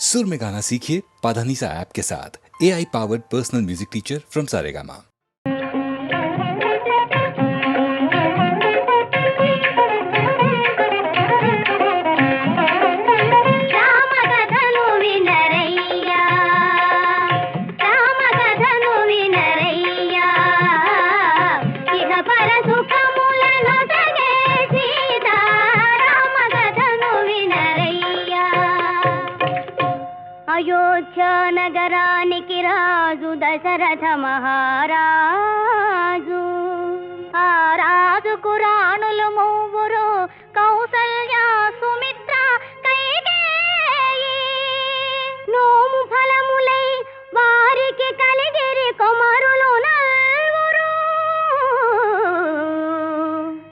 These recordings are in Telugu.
सुर में गाना सीखिए पाधानीसा ऐप के साथ। AI powered personal music teacher from Saregama. Ayodhya నగరానికి రాజు దశరథ మహారాజు. ఆ రాజుకు రాణులు మూవురు, కౌసల్య, సుమిత్ర, కైకేయి. నోము ఫలములై వారికి కలిగిరి కుమారులు నల్వురు.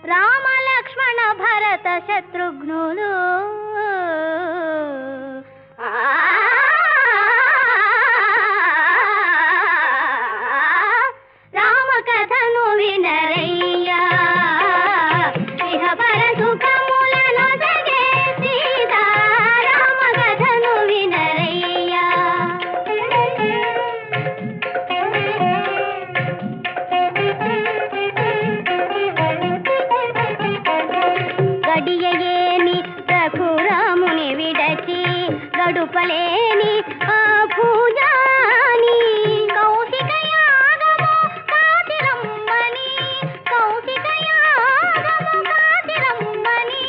రామ లక్ష్మణ భరత శత్రుఘ్నులు. గడియయేని రఘురాముని విడచి గడుపలేని ఆ పూజాని. కౌశిక యాగము కాతిరమ్మని, కౌశిక యాగము కాతిరమ్మని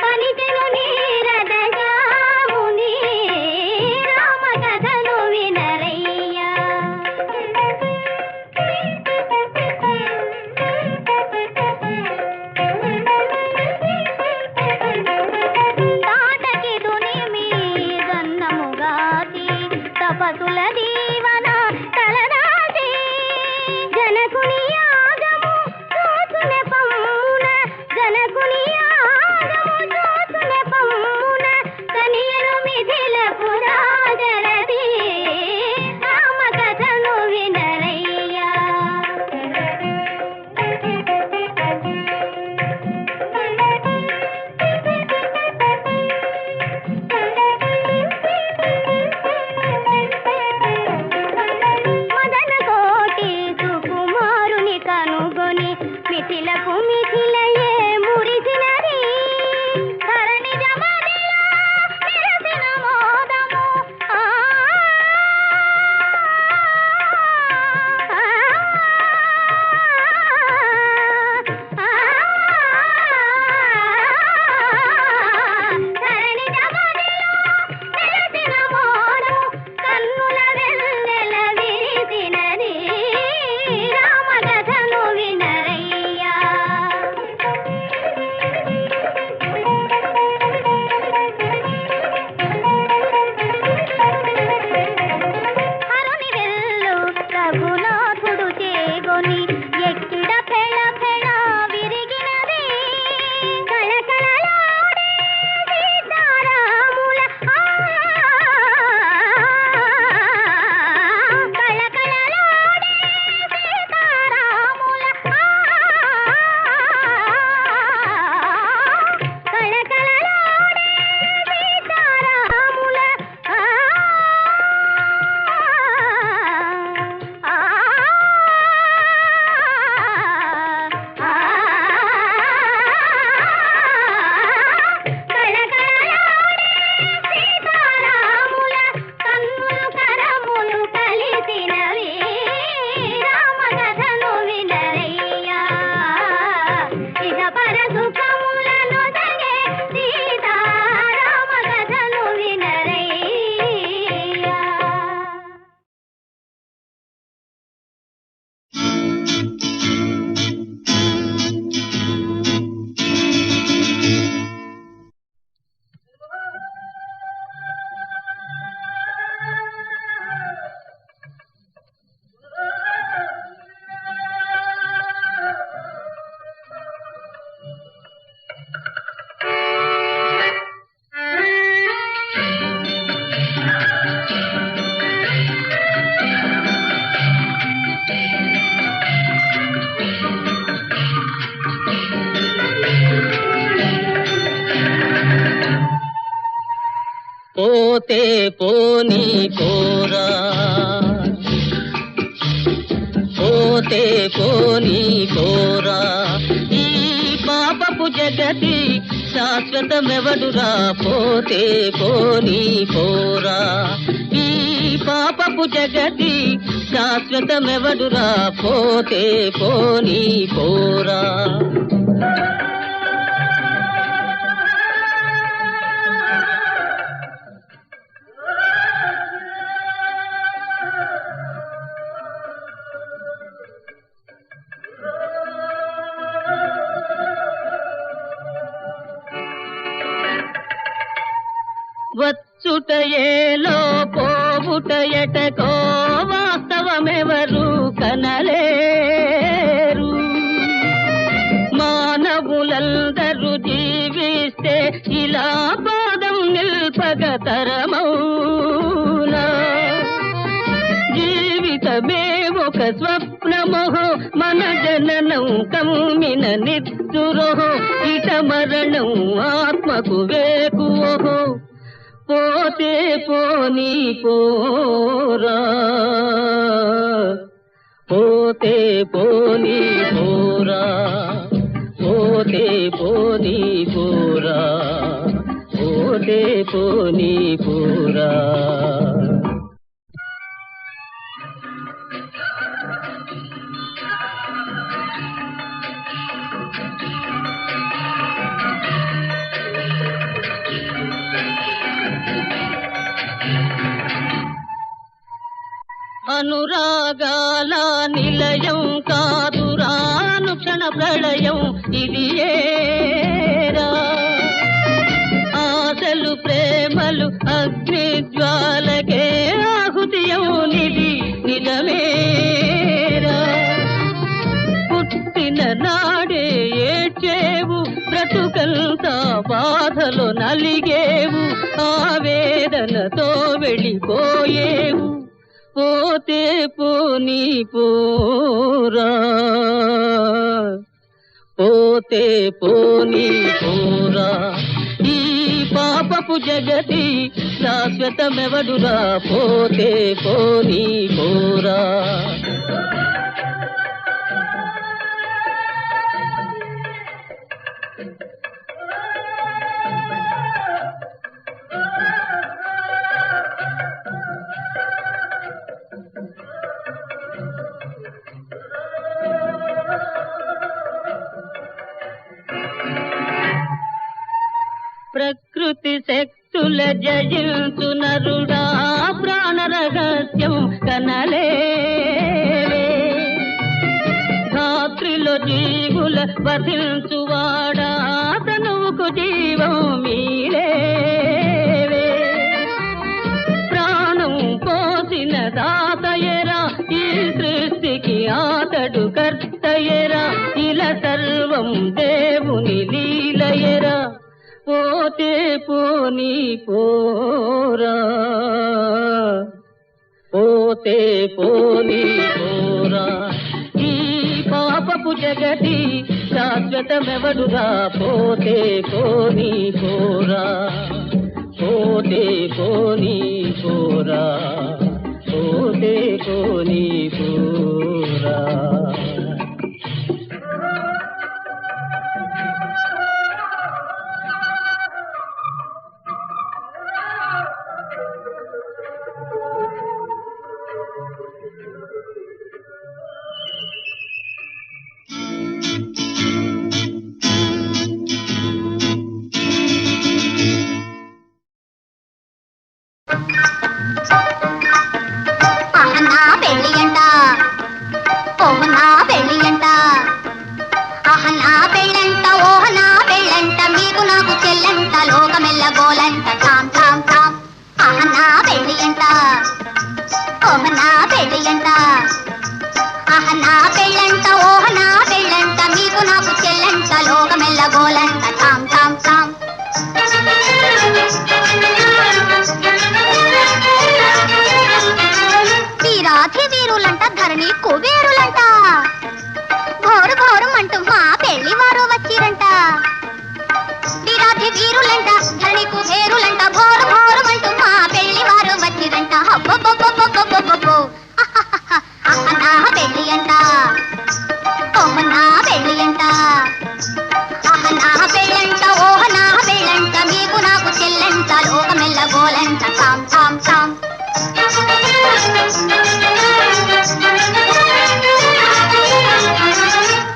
పలికెను నీరద జాముని. రామ కథను వినరయ్యా. తపసుల దీవన తలదాసి జనకుని యాగము చూచునే పమ్మున, జనకుని యాగము చూచునే పమ్మున కనియను మిథిలకు రాజరది. రామ కథను వినరయ్యా. మిథిలకు మిథిలయే మురిసినది, ధరణి జమదిలో మెరసిన మోదము. పోతే పోనీ పోరా పోతే పోనీ పోరా ఈ పాపపు జగతి శాశ్వతమెవడురా పోతే పోనీ పోరా ఈ పాపపు జగతి శాశ్వతమెవడురా పోతే పోనీ పోరా వచ్చుటయేలో పోవుటయటకో వాస్తవమెవరు కనలేరు మానవులందరూ జీవిస్తే ఇలా పాదం నిల్పగ తరమౌనా జీవితమే ఒక స్వప్నమోహో మన జననం కమ్మిన నిద్దురోహో ఇట మరణం ఆత్మకు వేకువోహో పోతే పోనీ పోరా పోతే పోనీ పోరా పోతే పోనీ పోరా పోతే పోనీ పోరా అనురాగాల నిలయం కాదురా అనుక్షణ ప్రళయం ఇది ఏరా ఆశలు ప్రేమలు అగ్ని జ్వాలకే ఆహుతియౌనిది నిజమేరా పుట్టిన నాడే ఏడ్చేవు బ్రతుకంతా బాధలో నలిగేవు ఆవేదనతో వెళ్ళిపోయేవు పోతే పోనీ పోరా పోతే పోనీ పోరా ఈ పాపపు జగతి శాశ్వతమెవడురా పోతే పోనీ పోరా ప్రకృతి శక్తుల జయించు నరుడా ప్రాణ రహస్యం కనలేవే ధాత్రిలో జీవుల వధించువాడా తనువుకు జీవం మీలేవే ప్రాణం పోసిన దాతయరా ఈ సృష్టికి ఆతడు కర్తయరా ఇలా సర్వం దేవుని లీలయరా పోతే పోనీ పోరా పోతే పోనీ పోరా ఈ పాపపు జగతి శాశ్వతమెవడురా పోతే పోనీ పోరా పోతే పోనీ పోరా పోతే పోనీ పోరా వీరులంట ధరణికు వేరులంట భోరు భోరు అంటూ మా టామ్ టామ్ టామ్.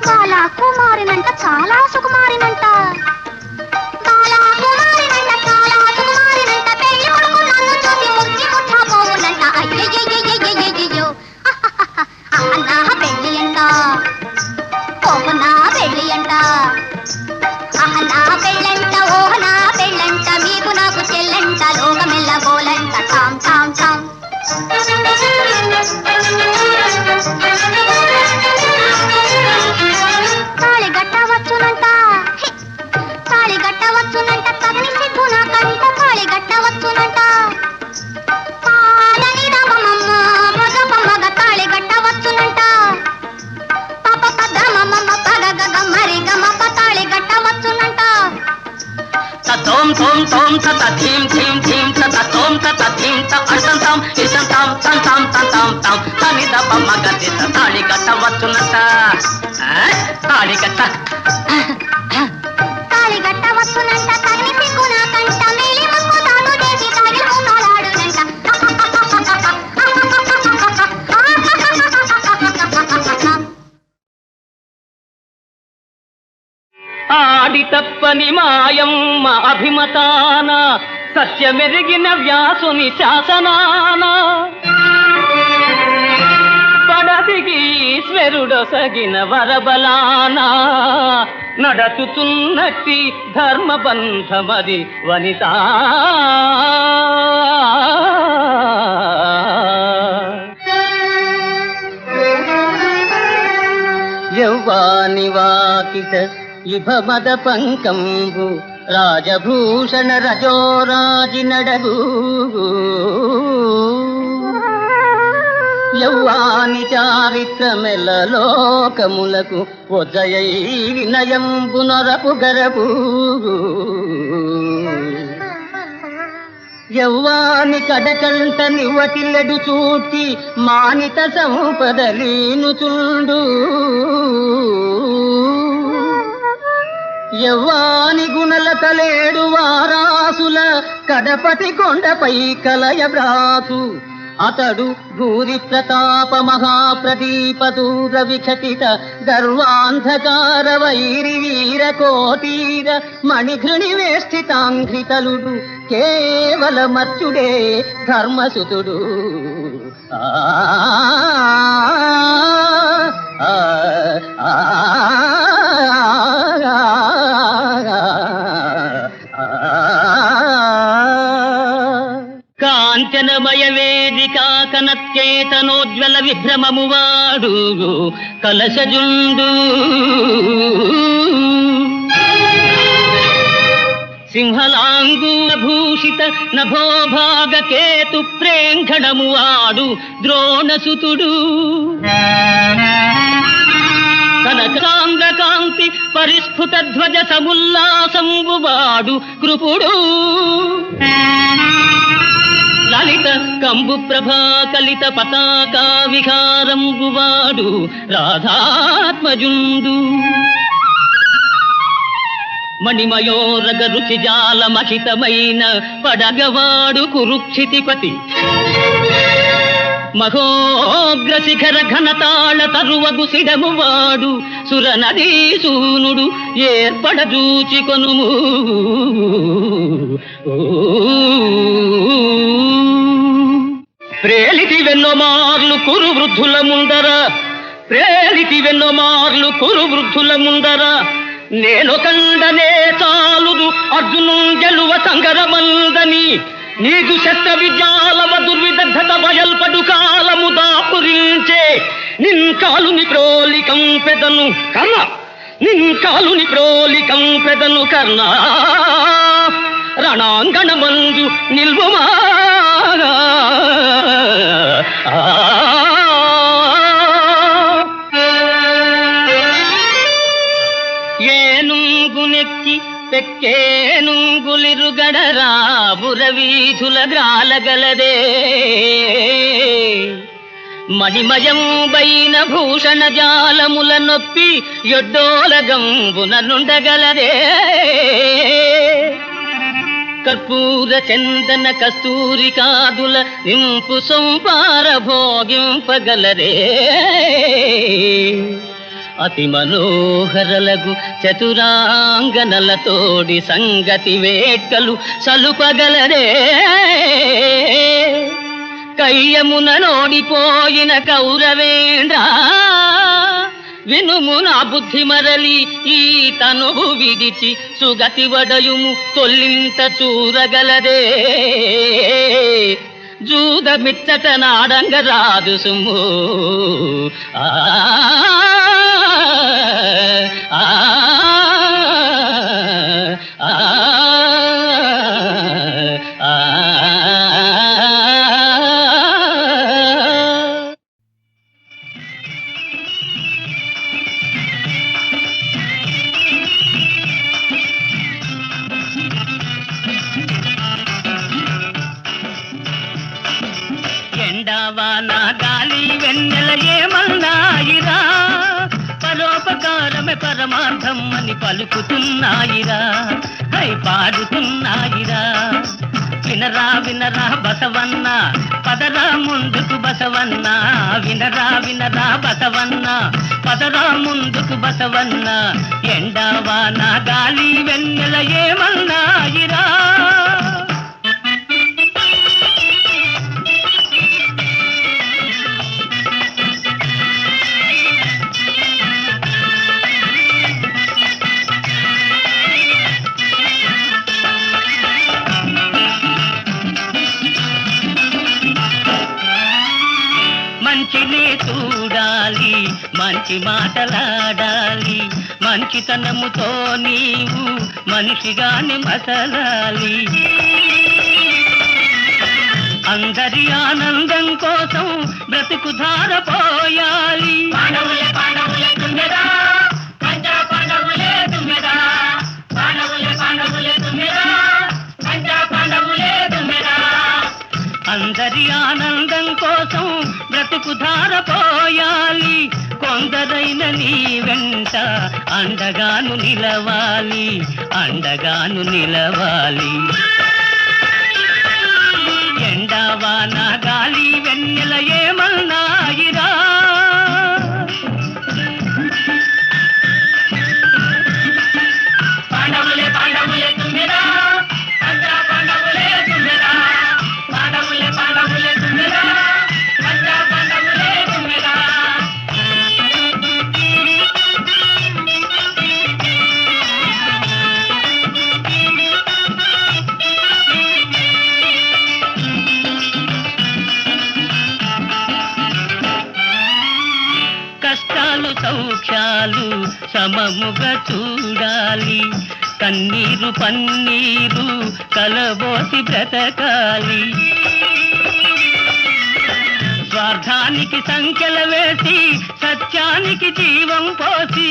బాలా కుమారినంట చాలా సుకుమారినంట, బాలా కుమారినంట చాలా సుకుమారినంట, పెళ్లి కొడుకు నన్ను చూసి ముచ్చి ముచ్చపోవునంట. అయ్యయ్యయ్యయ్యయ్యయ్యో నా పెళ్లి అంట, ఓహ్ నా పెళ్లి అంట, నా పెళ్ళంట, ఓహ్ నా పెళ్ళంట, మీకు నాకు చెల్లంట, లోకమెల్ల బోలంట. టామ్ టామ్ టామ్. తాళి గట్టవచ్చునంట, తాళి గట్టవచ్చునంట, తగని సిగ్గు నాకంట, తాళి గట్టవచ్చునంట. పాలని రామమ్మ మగ తాళి గట్టవచ్చునంట, పాప పదమమ్మ పగగ మరి గమప తాళి గట్టవచ్చునంట. తోం తోం తోం తత థీం థీం థీం తత తోం తత థీం త అర్థం తాం ఇష్టం తాం తం తాం తం తాం తాం తని దప మగతి తాళి కట్టవచ్చునంట. తాళి కట్ట తాళి గట్టవచ్చునంట, తగని సిగ్గు నాకంట, మేలి ముక్కు తాను చేసి తాగి మూనాలాడునంట. ఆడి తప్పని మాయమ్మ అభిమతాన సత్యమెరిగిన వ్యాసుని శాసనాన పడదిగి ఈశ్వరుడొసగిన వరబలాన నడచుతున్నట్టి ధర్మబంధమది వనిత. యౌవాని వాకిట ఇభమద పంకంబు రాజభూషణ రజోరాజి నడగు యౌవాని చారిత్రమెల లోకములకు ఒజయై వినయంబు నొరపు గరపు యౌవాని కడకంట నివటిల్లెడు చూటి మానిత సంపదలీనుచుండు యవ్వాని గుణల తలేడు వారాసుల కడపటి కొండపై కలయ బ్రాతు అతడు భూరి ప్రతాప మహాప్రదీప దూర విఖటిత గర్వాంధకార వైరి వీర కోటీర మణిఘృణి వేష్టితాంఘ్రితలుడు కేవల మర్చుడే ధర్మసుతుడు. కాంచనమయ వేదికా కనత్యేతనోజ్వల విభ్రమము వాడు కలశజుండు సింహలాంగూల భూషిత నభోభాగ కేతు ప్రేంఘణము వాడు ద్రోణసుతుడు కనకాంగకాంతి పరిస్ఫుట ధ్వజ సముల్లాసంబు వాడు కృపుడు లలిత కంబు ప్రభా కలిత పతాకా విహారంబు వాడు రాధాత్మజుండు మణిమయోరగ రుచి జాల మహితమైన పడగవాడు కురుక్షితిపతి మహోగ్ర శిఖర ఘనతాళ తరువగు సిడము వాడు సురనదీసూనుడు ఏర్పడజూచి కొనుము ప్రేలితి వెన్నో మార్లు కురు వృద్ధుల ముందర ప్రేలితి వెన్నో మార్లు కురు వృద్ధుల ముందర నేను కండనే చాలుదు అర్జును గెలువ సంగరమందని నీకు శస్త్ర విద్యాలవ దుర్విదగ్ధత బయల్పడు కాలము దాపురించే నిన్కాలుని ప్రోలికం పెదను కర్ణ నిన్కాలుని ప్రోలికం పెదను కర్ణ రణాంగణమందు నిల్వుమా ఏనుగునెక్కి పెక్కేనుగులిరుగడరా బురవీధుల గ్రాలగలదే మణిమయం బైన భూషణ జాలముల నొప్పి యొడ్డోల గంబున నుండగలదే కర్పూర చందన కస్తూరి కాదుల నింపు సొంపార భోగింపగలరే అతి మనోహరలగు చతురాంగనలతోడి సంగతి వేట్కలు సలుపగలరే కయ్యమున నోడిపోయిన కౌరవేంద్ర వినుము నా బుద్ధి మరలి ఈ తనువు విడిచి సుగతి వడయుము తొల్లింత చూరగలదే జూద మిచ్చట నాడంగ రాదు సుమ్ము ఆ ఆ ఆ ఎండావాన గాలి వెన్నెల ఏమన్నాయిరా పరోపకారమే పరమార్థం అని పలుకుతున్నాయిరా హై పాడుతున్నాయిరా వినరా వినరా బసవన్న పదరా ముందుకు బసవన్న వినరా వినరా బసవన్న పదరా ముందుకు బసవన్న ఎండావాన గాలి వెన్నెల ఏమన్నాయిరా మంచినే చూడాలి మంచి మాటలాడాలి మంచితనముతో నీవు మనిషిగానే మసలాలి అందరి ఆనందం కోసం బ్రతుకు ధారపోయాలి అందరి ఆనందం కోసం బ్రతుకు ధారపోయాలి కొందరైన నీ వెంట అండగాను నిలవాలి అండగాను నిలవాలి ఎండావాన గాలి వెన్నెల ఏమన్నాయిరా పాండవులే పాండవులే తుమ్మెరా పాండవులే తుమ్మెరా పాండవులే పాండవులే తుమ్మెరా పాండవులే తుమ్మెరా కష్టాలు సౌఖ్యాలు సమముగా చూడాలి కన్నీరు పన్నీరు కలబోసి బ్రతకాలి స్వార్థానికి సంఖ్యల వేసి సత్యానికి జీవం పోసి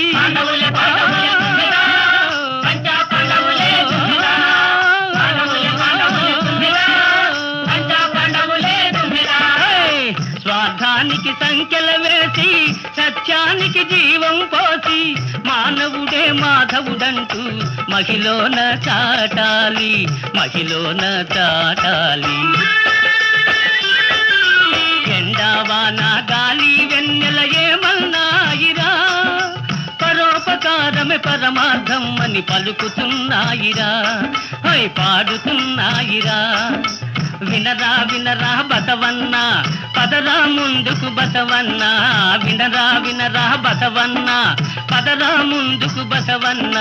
స్వార్థానికి సంఖ్యల వేసి సత్యానికి జీవం పోసి మానవుడే మాధవుడంటూ మహిళన చాటాలి మహిళన చాటాలి ఎండావాన గాలి వెన్నెల ఏమన్నాయిరా పరోపకారమే పరమార్థం అని పలుకుతున్నాయిరా హై పాడుతున్నాయిరా వినరా వినరా బసవన్న పదరా ముందుకు బసవన్న వినరా వినరా బసవన్న పదరా ముందుకు బసవన్న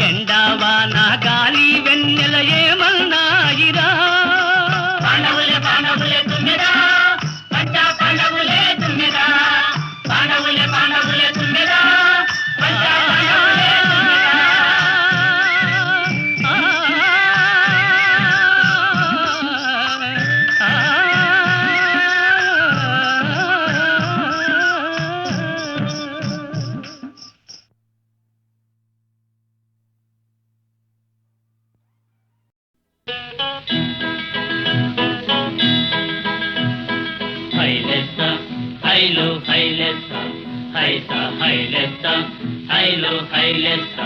ఎండావాన గాలి వెన్నెల ఏమన్నాయిరా పాండవులే పాండవులే తుమ్మెరా పాండవులే తుమ్మెరా పాండవులే పాండవులే తుమ్మెరా పాండవులే హైలో హైలెస్స హైస హైలెస్స హైలో హైలెస్స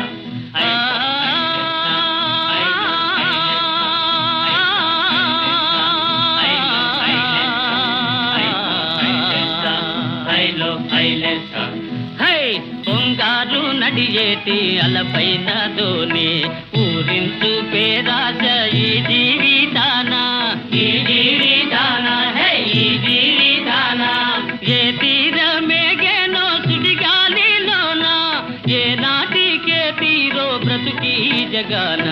నడియేటి అలపైన దోని ఊరించు పేరాశ ఈ జీవితాన ఈ జీవితాన హే ఈ జీవితాన ఏ తీరమేగేనో సుడిగాలిలోన ఏ నాటికే తీరో బ్రతుకి జగాన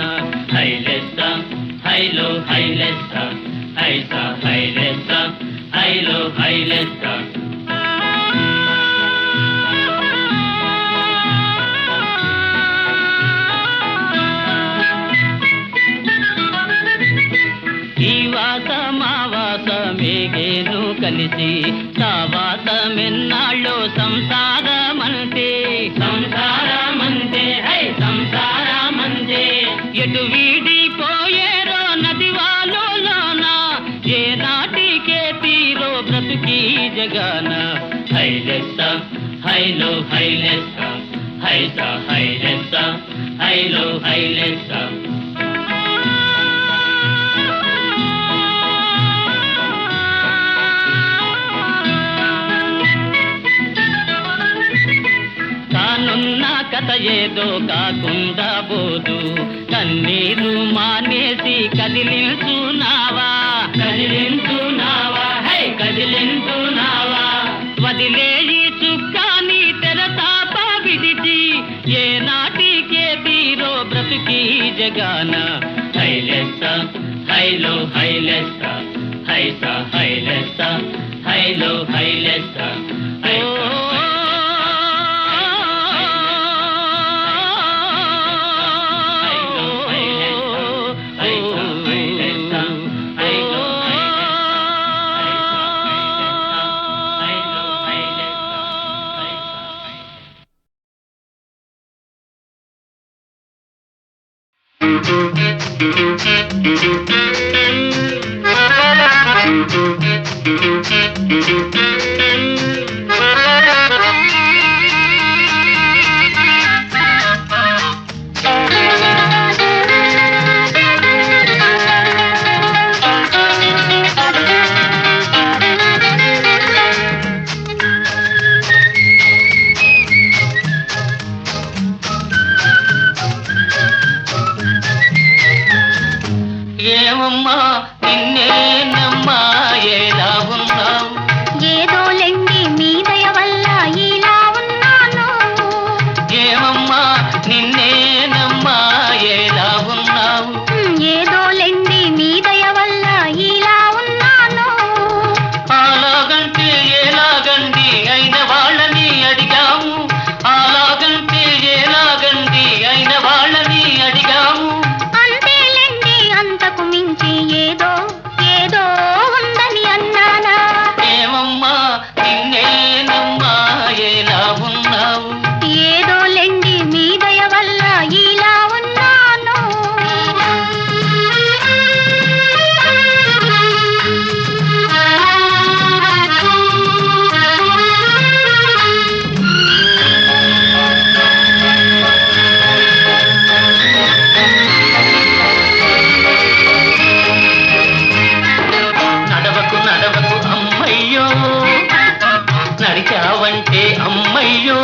హైలెస్స హైలో హైలెస్స హైసా హైలెస్స హైలో హైలెస్స ఈ వాసమావాసమేగేను కలిసి సావాసమెన్నాళ్ళో సంసారమంటే సంసారమంటే హై సంసారమంటే ఎటు వీడిపోయేరో నది వాలోన ఏ నాటికే తీరో బ్రతుకి జగాన హైలెస్స హైలో హైలెస్స హైసా హైలెస్స హైలో హైలెస్స కానున్న కథ ఏదో కాకుండా పోదు కన్నీరు మానేసి కదిలించునావా కదిలించునావా హై కదిలించునావా వదిలేయి చుక్కాని తెరతాప విడిచి ఏ నాటికే తీరో బ్రతుకి జగాన హైలెస్స హైలో హైలెస్స హైసా హైలెస్స హైలో హైలెస్స ఏమమ్మా నిన్నేనమ్మా ఎలా ఉన్నావు ఏదో లెండి మీ దయ వల్ల ఇలా ఉన్నాను ఏమమ్మా నిన్నేనమ్మా ఎలా ఉన్నావు ఏదో లెండి మీ దయ వల్ల ఇలా ఉన్నాను అలాగంటే ఎలాగండి అయిన వాళ్ళని అడిగాము అలాగంటే ఎలాగండి అయిన వాళ్ళని అడిగాము అంతేలెండి అంతకు మించి ఏదో ఏదో ఉందని అన్నానా ఏమమ్మా నిన్నేనమ్మా ఎలా ఉన్నావు ఏదో లెండి మీ దయ వల్ల ఇలా ఉన్నాను నడవకు నడవకు అమ్మయ్యో నడిచావంటే అమ్మయ్యో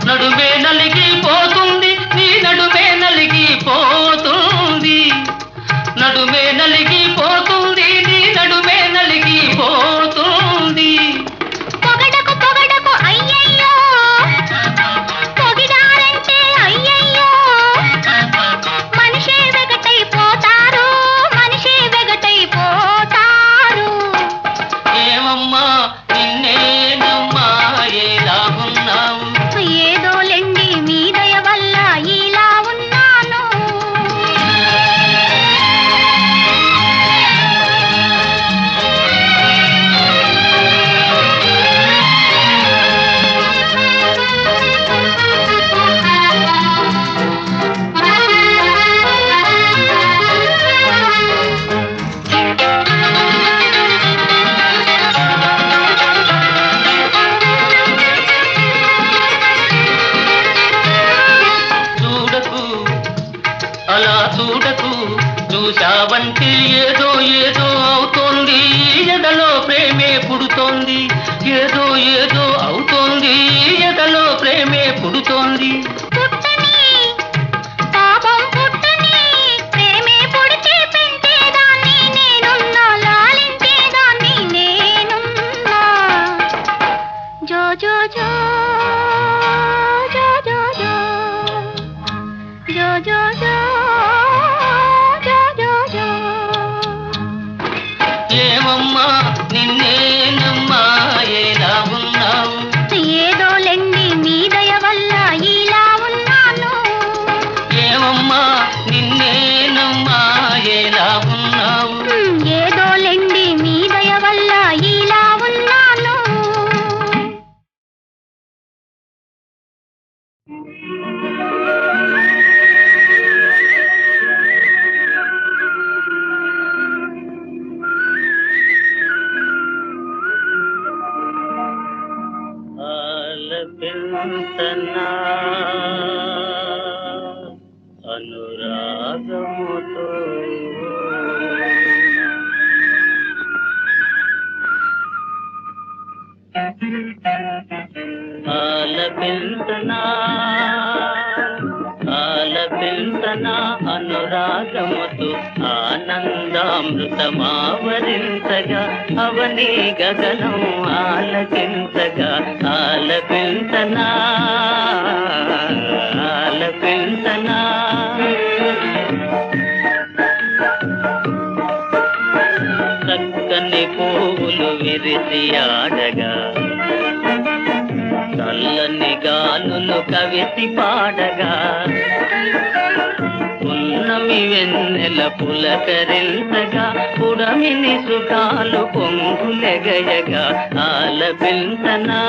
నడుమే నలిగిపోతుంది నీ నడుమే నలిగిపోతుంది నడుమే నలిగిపోతుంది నీ నడుమే నలిగిపోతుంది పొగడకు పొగడకు అయ్యయ్యో పొగిడారంటే అయ్యయ్యో మనిషే వెగటైపోతారు మనిషే వెగటైపోతారు ఏమమ్మా నిన్నేనమ్మా ఏమమ్మా నిన్నేనమ్మా ఎలా ఉన్నావు? ఏదోలెండి మీ దయ వల్ల ఇలా ఉన్నాను. ఏమమ్మా నిన్నేనమ్మా ఎలా ఉన్నావు? ఏదోలెండి మీ దయ వల్ల ఇలా ఉన్నాను. ఆలపించనా అనురాగముతో ఆలపించనా ఆలపించనా అనురాగముతో ఆనందామృతమావరించగా అవని గగనం ఆలకించగా ఆలపించనా ఆలపించనా చక్కని పువ్వులు విరిసి ఆడగా చల్లని గాలులు కవిసి పాడగా పున్నమి వెన్నెల పులకరించగా పుడమిని సుఖాలు పొంగులెగయగా ఆలపించనా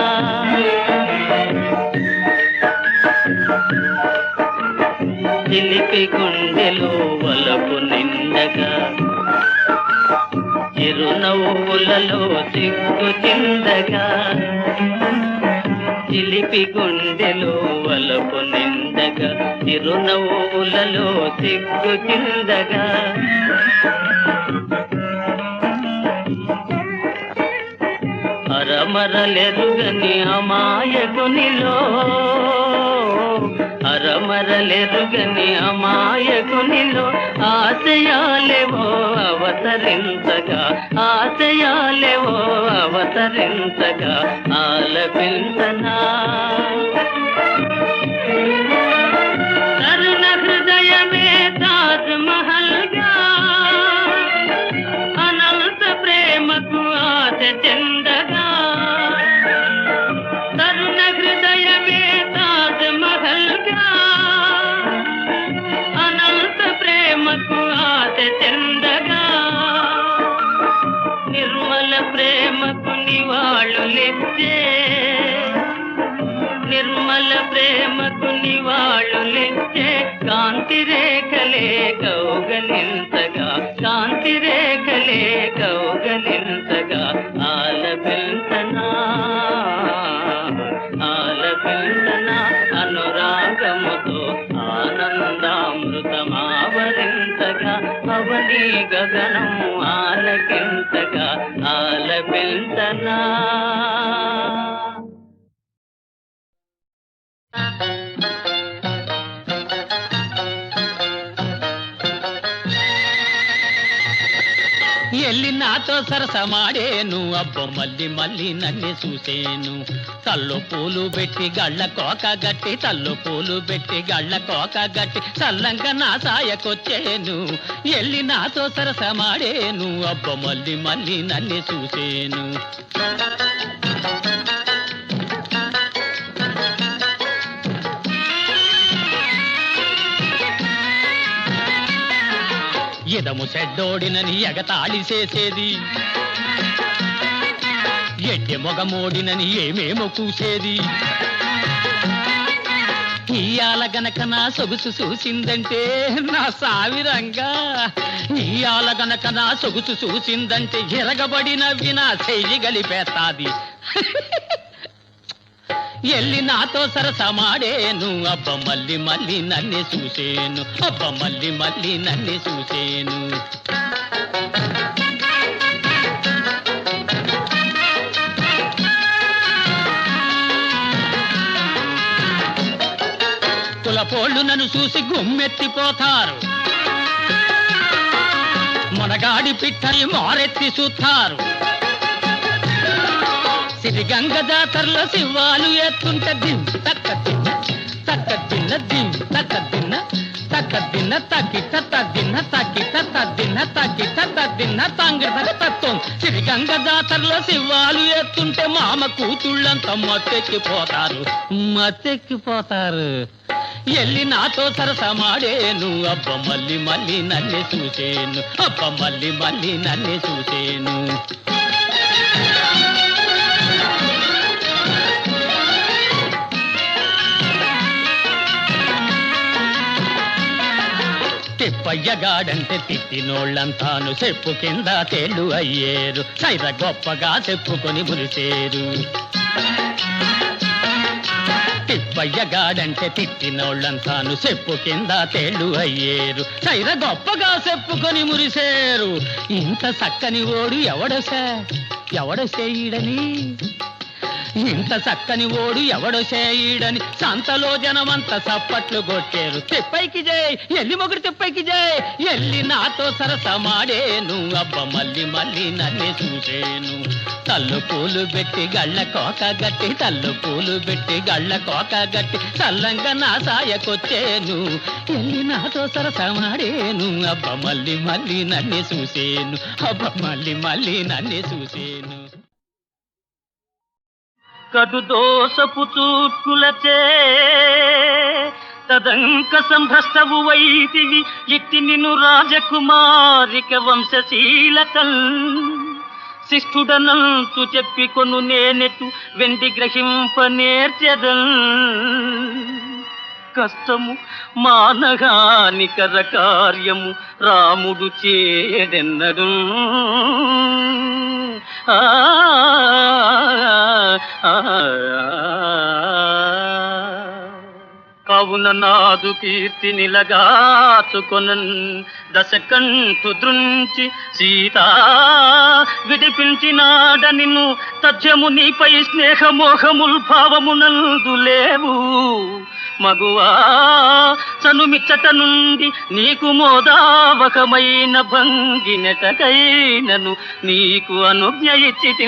చిలిపి గుండెలో వలపు నిండగా చిరునవ్వులలో సిగ్గు చిందగా చిలిపి గుండెలో వలపు నిండగా చిరునవ్వులలో సిగ్గు చిందగా అరమరలెరుగని అమాయకునిలో అరమరలెరుగని అమాయకునిలో ఆశయాలేవో అవతరించగా ఆశయాలేవో అవతరించగా ఆలపించనా తరుణ హృదయమే తాజ్ మహల్ గా అనంత ప్రేమకు ఆశ చెందగా తరుణ హృదయమే తాజ్ మహల్ గా అనంత ప్రేమకు ఆశ చెందగా నిర్మల ప్రేమకు నివాళులిచ్చే నిర్మల ప్రేమకు నివాళులిచ్చే కాంతి రేఖలే కౌగలించగా కాంతి రేఖలే కౌగలించగా ఆలపించనా ఆలపించనా అనురాగముతో ఆనందామృతమావరించగా అవని గగనం ఆలకించగా ఆలపించనా ఎల్లి నాతో సరసమాడేను అబ్బ మళ్ళీ మళ్ళీ నన్ను చూసేను తల్లు పూలు పెట్టి గళ్ళ కోక గట్టి తల్లు పూలు పెట్టి గళ్ళ కోక గట్టి చల్లంగా నా సాయకొచ్చేను ఎల్లి నాతో సరసమాడేను అబ్బ మళ్ళీ మళ్ళీ నన్ను చూసేను ఎదము చెడ్డోడినని ఎగతాళి చేసేది ఎడ్డె మొగమోడినని ఏమేమో కూసేది ఇయాల గనక నా సొగుసు చూసిందంటే నా సావిరంగా ఇయాల గనక నా సొగుసు చూసిందంటే ఎరగబడి నవ్వి నా చెయ్యి గలిపేస్తాది ఎల్లి నాతో సరసమాడేను అబ్బ మళ్ళీ మళ్ళీ నన్ను చూసేను అబ్బ మళ్ళీ మళ్ళీ నన్ను చూసేను కులపోళ్ళు నన్ను చూసి గుమ్మెత్తిపోతారు మనగాడి పిట్టల్ని మారెత్తి చూస్తారు సిరిగంగ జాతరలో శివాలు ఎత్తుంటే దిం తక్క తిన్న దిం తక్క తిన్న తక్కదిన్న తక్కిట తద్దిన్న తక్కిట తద్దిన్న తక్కిట తద్దిన్న తంగ తత్వం సిరిగంగ జాతరలో శివాలు ఎత్తుంటే మామ కూతుళ్ళంతా మత్తెక్కిపోతారు ఎల్లి నాతో సరసమాడేను అబ్బ మళ్ళీ మళ్ళీ నన్నే చూసేను అబ్బ మళ్ళీ మళ్ళీ నన్నే చూసేను తిప్పయ్యగాడంటే తిట్టినోళ్ళంతాను చెప్పు కింద తేళ్ళు అయ్యేరు సైర గొప్పగా చెప్పుకొని మురిసేరు తిప్పయ్యగాడంటే తిట్టినోళ్ళంతాను చెప్పు కింద తేళ్ళు అయ్యేరు సైర గొప్పగా చెప్పుకొని మురిసేరు ఇంత చక్కని ఓడు ఎవడసేయడని ఇంత చక్కని ఓడు ఎవడసేయడని సంతలో జనమంతా చప్పట్లు కొట్టారు తిప్పైకి జై ఎల్లి మొగుడు తిప్పైకి జై ఎల్లి నాతో సరసమాడేను అబ్బ మళ్ళీ మళ్ళీ నన్నే చూసేను తల్లు పూలు పెట్టి గళ్ళ కోక గట్టి తల్లు పూలు పెట్టి గళ్ళ కోక గట్టి చల్లంగా నా సాయకొచ్చేను ఎల్లి నాతో సరసమాడేను అబ్బ మళ్ళీ మళ్ళీ నన్నే చూసేను అబ్బ మళ్ళీ మళ్ళీ నన్నే చూసేను కడు దోషపు చూట్కులచే తదంక సంభ్రష్టవు వైతివి ఇట్టి నిన్ను రాజకుమారిక వంశశీలతల్ శిష్ఠుడనంతు చెప్పికొను నేనెటు వెండి గ్రహింప నేర్చెదల్ కష్టము మానహానికర కార్యము రాముడు చేయడెన్నడు కావున నాదు కీర్తి నిలగాచుకొనన్ దశకంఠు దృంచి సీతా విడిపించినాడ నిన్ను తథ్యము నీపై స్నేహమోహముల్ భావమునందు లేవు మగువా చనుమిచ్చట నుండి నీకు మోదావకమైన భంగినటకైనను నీకు అనుజ్ఞ ఇచ్చితి